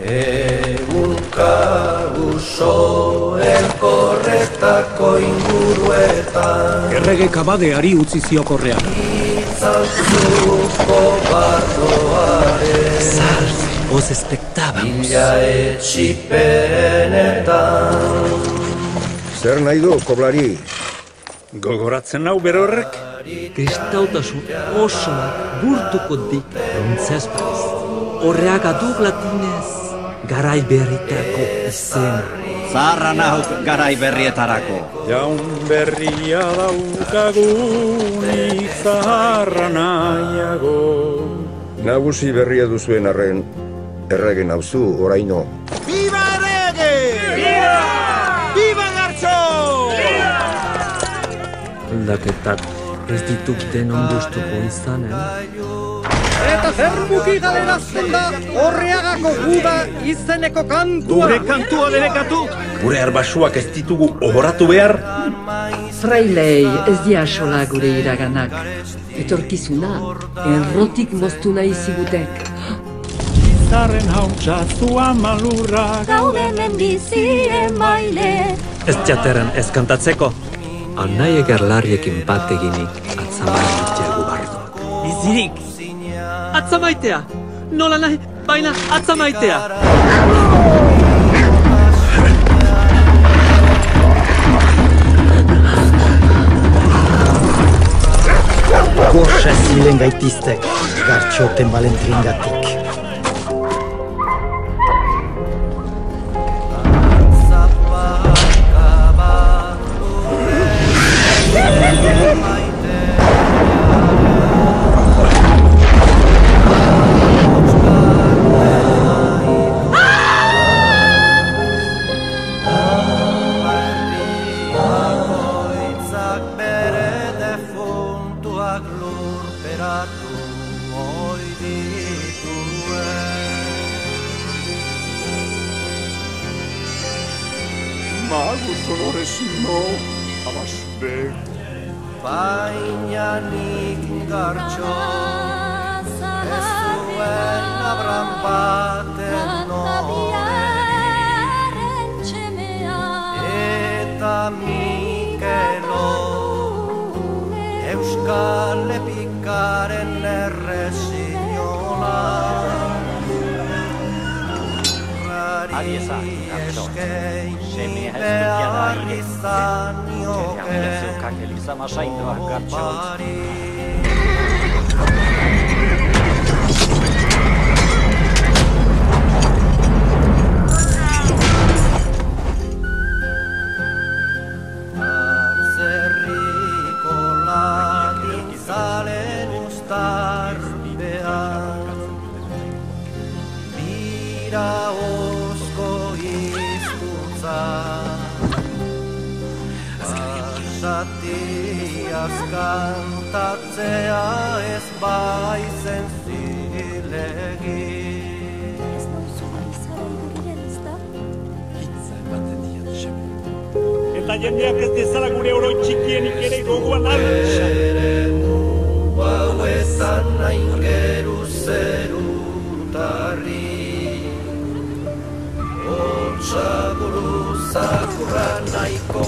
Egunka uso elkorretako inguruetan Errege kabadeari utzi ziokorrean. Itzaltzuko bardoaren Salve, os espectábamos. Mila etxipenetan Zer nahi du, koblari? Gogoratzen hau berorrek? Kristautasun osoak burtuko dik rontzespaz. Horreak aduk latinez, garai berritako izen. Zaharra nauk garai berrietarako. Jaun berria daukagunik zaharra nahiago. Nagusi berria duzuen arren, errege nauzu oraino. Viva errege! Viva! Viva Gartxo! Aldaketak ez dituk denon gustuko izanen. Eta zer muki galerazten da Horreagako guda izeneko kantua. Gure kantua derekatu! Gure arbasuak ez ditugu ohoratu behar? Frailei ez diasola gure iraganak. Etorkizuna, errotik moztu nahi zigutek. Zarren hauntza zua malurra Gaudenen bizien baile. Ez jateren ez kantatzeko. Anai egerlarriekin bat eginik atzamaitea bardoak. Bizirik! Atzamaitea! Nola nahi, baina atzamaitea! Gorsa zilen gaitiztek, Gartxoten balentringatik. Magus honores no, abasbe. Baina nik Gartxo ez zuen abran baten Eta Mikelo Euskal Epikaren errezinola Adieza, Gartxo. Semea ez behar dut izan nioke zeukak Elizama saindoak Gartxo. Atzerriko ladizalen ustarbidean Bira osko izkutza Basatiaz kantatzea ez baizen zilegi Eta jendeak ez dezala gure oroi txikienik ere gogoan altxa. Hauetan nain geru zerutarri Otsa guru zakurra nahiko